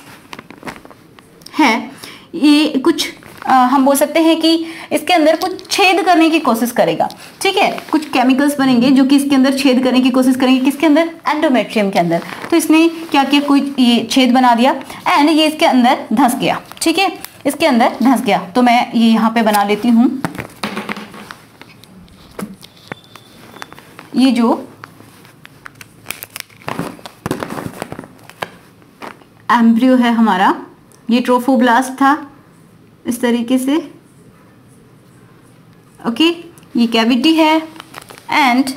है ये कुछ हम बोल सकते हैं कि इसके अंदर कुछ छेद करने की कोशिश करेगा, ठीक है, कुछ केमिकल्स बनेंगे जो कि इसके अंदर छेद करने की कोशिश करेंगे, किसके अंदर, एंडोमेट्रियम के अंदर। तो इसने क्या किया, कोई ये छेद बना दिया एंड ये इसके अंदर धंस गया, ठीक है, इसके अंदर धंस गया। तो मैं ये यहाँ पे बना लेती हूँ, ये जो एम्ब्रियो है हमारा, ये ट्रोफोब्लास्ट था इस तरीके से। ओके, ये कैविटी है एंड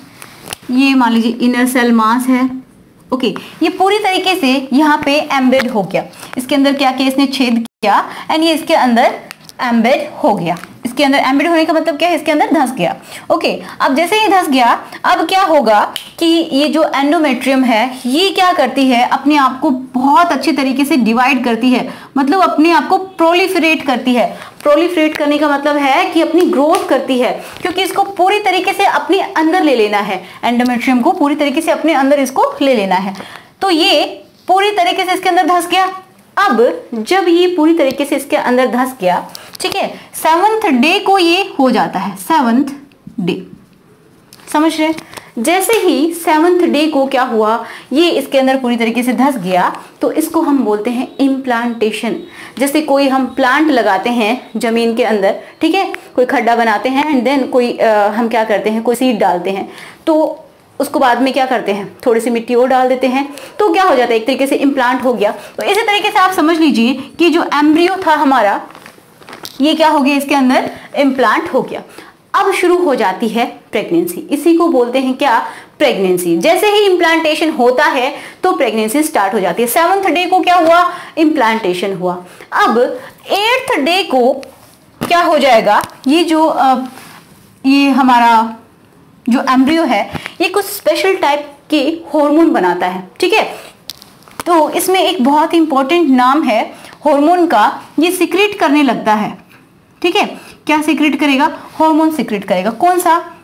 ये मान लीजिए इनर सेल मास है। ओके, ये पूरी तरीके से यहाँ पे एम्बेड हो गया, इसके अंदर क्या किया, इसने छेद किया एंड ये इसके अंदर एम्बेड हो गया। इसके अंदर एम्बेड होने का मतलब क्या है, इसके अंदर धंस गया। ओके, अब जैसे ही धंस गया, अब क्या होगा कि ये जो एंडोमेट्रियम है ये क्या करती है, अपने आप को बहुत अच्छे तरीके से डिवाइड करती है, मतलब अपने आप को प्रोलिफरेट करती है। प्रोलिफरेट करने का मतलब है कि अपनी ग्रोथ करती है, क्योंकि इसको पूरी तरीके से अपने अंदर ले लेना है, एंडोमेट्रियम को पूरी तरीके से अपने अंदर इसको ले लेना है। तो ये पूरी तरीके से इसके अंदर धंस गया। अब जब ये पूरी तरीके से इसके अंदर धंस गया, ठीक है, 7th डे को ये हो जाता है, 7th डे, समझ रहे? जैसे ही 7th डे को क्या हुआ, ये इसके अंदर पूरी तरीके से धंस गया, तो इसको हम बोलते हैं इम्प्लांटेशन। जैसे कोई हम प्लांट लगाते हैं जमीन के अंदर, ठीक है, कोई खड्डा बनाते हैं एंड देन कोई हम क्या करते हैं, कोई सीड डालते हैं, तो उसको बाद में क्या करते हैं, थोड़ी सी मिट्टी और डाल देते हैं, तो क्या हो जाता है, एक तरीके से इम्प्लांट हो गया। तो इसी तरीके से आप समझ लीजिए कि जो एम्ब्रियो था हमारा, ये क्या हो गया, इसके अंदर इम्प्लांट हो गया। अब शुरू हो जाती है प्रेगनेंसी, इसी को बोलते हैं क्या, प्रेगनेंसी। जैसे ही इम्प्लांटेशन होता है तो प्रेगनेंसी स्टार्ट हो जाती है। 7th डे को क्या हुआ, इम्प्लांटेशन हुआ। अब 8th डे को क्या हो जाएगा, ये जो ये हमारा जो एम्ब्रियो है ये कुछ स्पेशल टाइप के हार्मोन बनाता है, ठीक है। तो इसमें एक बहुत इंपॉर्टेंट नाम है हार्मोन का, ये सीक्रेट करने लगता है, ठीक है। क्या सीक्रेट करेगा, हार्मोन सीक्रेट करेगा, कौन सा,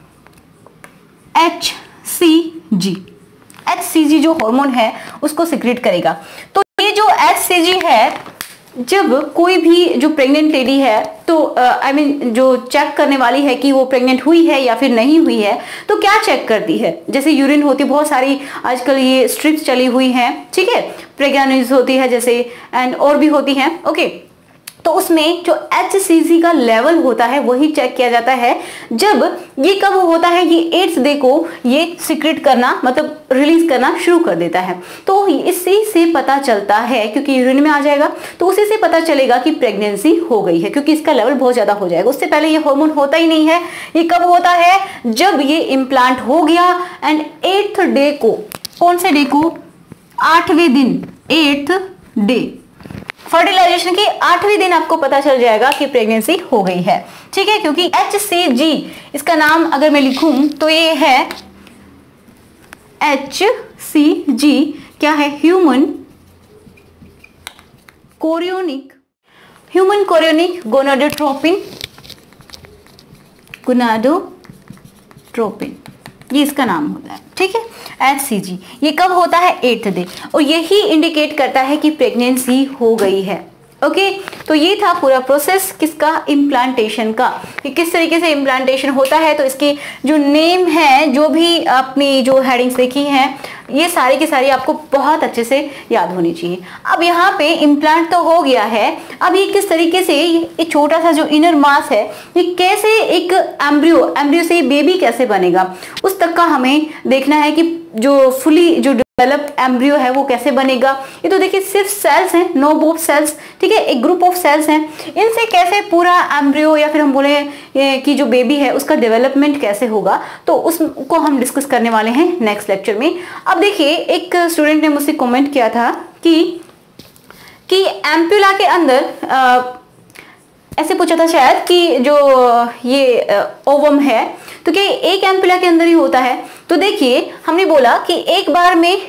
HCG। HCG जो हार्मोन है उसको सीक्रेट करेगा। तो ये जो HCG है, जब कोई भी जो प्रेग्नेंट लेडी है, तो आई मीन जो चेक करने वाली है कि वो प्रेग्नेंट हुई है या फिर नहीं हुई है, तो क्या चेक करती है, जैसे यूरिन होती है, बहुत सारी आजकल ये स्ट्रिप्स चली हुई हैं, ठीक है, प्रेग्नेंसी होती है जैसे, एंड और भी होती हैं। ओके, तो उसमें जो HCG का लेवल होता है वही चेक किया जाता है। जब ये कब होता है, ये 8th डे को ये सीक्रेट करना, मतलब रिलीज करना शुरू कर देता है। तो इसी से पता चलता है, क्योंकि यूरिन में आ जाएगा, तो उसी से पता चलेगा कि प्रेगनेंसी हो गई है, क्योंकि इसका लेवल बहुत ज्यादा हो जाएगा। उससे पहले ये हार्मोन होता ही नहीं है। ये कब होता है, जब ये इम्प्लांट हो गया एंड 8th डे को, कौन से डे को, 8वें दिन, 8th डे, फर्टिलाइजेशन के 8वें दिन आपको पता चल जाएगा कि प्रेगनेंसी हो गई है, ठीक है। क्योंकि HCG, इसका नाम अगर मैं लिखूं तो ये है HCG, क्या है, ह्यूमन कोरियोनिक गोनाडोट्रोपिन, ये इसका नाम होता है, ठीक है, HCG। ये कब होता है, 8th डे, और यही इंडिकेट करता है कि प्रेगनेंसी हो गई है, ओके, तो ये था पूरा प्रोसेस किसका, इम्प्लांटेशन का, कि किस तरीके से इम्प्लांटेशन होता है। तो इसकी जो नेम है, जो भी अपनी जो हेडिंग्स देखी हैं, ये सारी की सारी आपको बहुत अच्छे से याद होनी चाहिए। अब यहाँ पे इम्प्लांट तो हो गया है, अब ये किस तरीके से ये छोटा सा जो इनर मास है, ये कैसे एक एम्ब्रियो से बेबी कैसे बनेगा, उस तक का हमें देखना है कि जो फुली जो डेवलप्ड एम्ब्रियो है वो कैसे बनेगा। ये तो देखिए सिर्फ सेल्स हैं, नो बोथ सेल्स, ठीक है, एक ग्रुप ऑफ सेल्स हैं, इनसे कैसे पूरा एम्ब्रियो या फिर हम बोले कि जो बेबी है उसका डेवलपमेंट कैसे होगा, तो उसको हम डिस्कस करने वाले हैं नेक्स्ट लेक्चर में। अब देखिए एक स्टूडेंट ने मुझसे कमेंट किया था कि एम्पुला के अंदर ऐसे पूछा था शायद कि जो ये ओवम है तो क्या एक एम्पुला के अंदर ही होता है। तो देखिए हमने बोला कि एक बार में,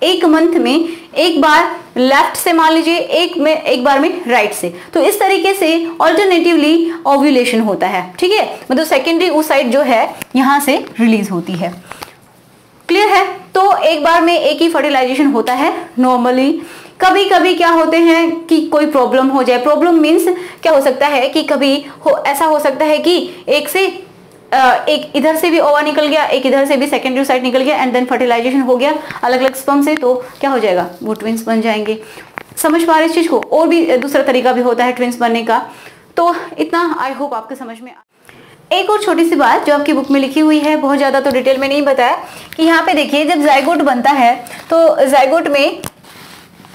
एक मंथ में एक बार लेफ्ट से मान लीजिए, एक बार में राइट से, तो इस तरीके से ऑल्टरनेटिवली ओव्यूलेशन होता है, ठीक है, मतलब सेकेंडरी oocyte जो है यहाँ से रिलीज होती है। क्लियर है, तो एक बार में एक ही फर्टिलाइजेशन होता है नॉर्मली। कभी कभी क्या होते हैं कि कोई प्रॉब्लम हो जाए, प्रॉब्लम मीन्स क्या हो सकता है कि कभी ऐसा हो सकता है कि एक इधर से भी ओवा निकल गया, एक इधर से भी सेकेंडरी साइड निकल गया, एंड देन फर्टिलाइजेशन हो गया अलग अलग स्पर्म से, तो क्या हो जाएगा, वो ट्विंस बन जाएंगे। समझ पा रहे इस चीज को। और भी दूसरा तरीका भी होता है ट्विंस बनने का। तो इतना आई होप आपके समझ में। एक और छोटी सी बात जो आपकी बुक में लिखी हुई है, बहुत ज्यादा तो डिटेल में नहीं बताया, कि यहाँ पे देखिए जब जाइगोट बनता है तो जाइगोट में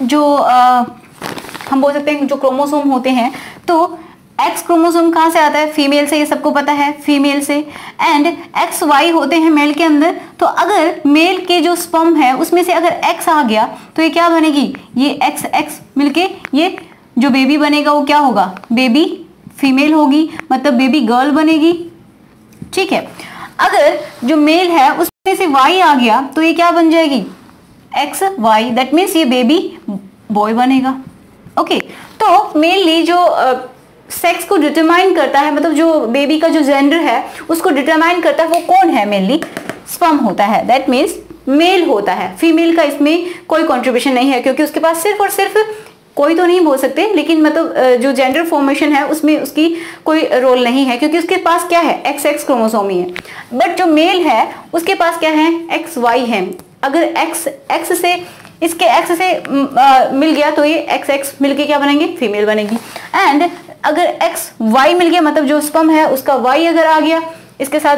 जो हम बोल सकते हैं जो क्रोमोसोम होते हैं, तो एक्स क्रोमोसोम कहाँ से आता है, फीमेल से, ये सबको पता है, फीमेल से, एंड एक्स वाई होते हैं मेल के अंदर। तो अगर मेल के जो स्पर्म है उसमें से अगर एक्स आ गया तो ये क्या बनेगी, ये एक्स एक्स मिलके ये जो बेबी बनेगा वो क्या होगा, बेबी फीमेल होगी, मतलब बेबी गर्ल बनेगी, ठीक है। अगर जो मेल है उसमें से वाई आ गया तो ये क्या बन जाएगी, एक्स वाई, दैट मीन्स ये बेबी बॉय बनेगा। ओके, तो मेनली जो सेक्स को डिटरमाइन करता है, मतलब जो बेबी का जो जेंडर है उसको डिटरमाइन करता है वो कौन है, मेनली स्पर्म होता है, दैट मीन्स मेल होता है। फीमेल का इसमें कोई कंट्रीब्यूशन नहीं है, क्योंकि उसके पास सिर्फ और सिर्फ, कोई तो नहीं बोल सकते, लेकिन मतलब जो जेंडर फॉर्मेशन है उसमें उसकी कोई रोल नहीं है, क्योंकि उसके पास क्या है, एक्स एक्स क्रोमोसोम ही है। बट जो मेल है उसके पास क्या है, एक्स वाई है। अगर एक्स एक्स से इसके एक्स से मिल गया तो ये एक्स एक्स मिलके क्या बनेंगे, फीमेल बनेगी। एंड अगर एक्स वाई मिल गया, मतलब जो स्पर्म है उसका वाई अगर आ गया इसके साथ,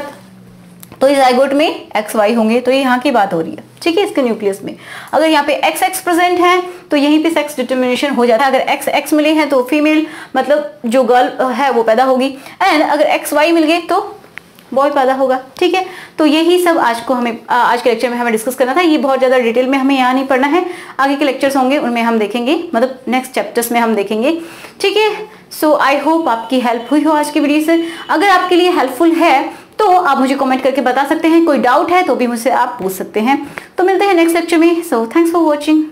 तो इस जाइगोट में एक्स वाई होंगे। तो ये यहाँ की बात हो रही है, ठीक है, इसके न्यूक्लियस में। अगर यहाँ पे एक्स एक्स प्रेजेंट है तो यहीं पे सेक्स डिटर्मिनेशन हो जाता है। अगर एक्स एक्स मिले हैं तो फीमेल, मतलब जो गर्ल है वो पैदा होगी, एंड अगर एक्स वाई मिल गए तो बॉय पैदा होगा, ठीक है। तो यही सब आज के लेक्चर में हमें डिस्कस करना था। ये बहुत ज्यादा डिटेल में हमें यहाँ नहीं पढ़ना है, आगे के लेक्चर्स होंगे उनमें हम देखेंगे, मतलब नेक्स्ट चैप्टर्स में हम देखेंगे, ठीक है। सो आई होप आपकी हेल्प हुई हो आज की वीडियो से। अगर आपके लिए हेल्पफुल है तो आप मुझे कमेंट करके बता सकते हैं, कोई डाउट है तो भी मुझसे आप पूछ सकते हैं। तो मिलते हैं नेक्स्ट लेक्चर में। So thanks for watching.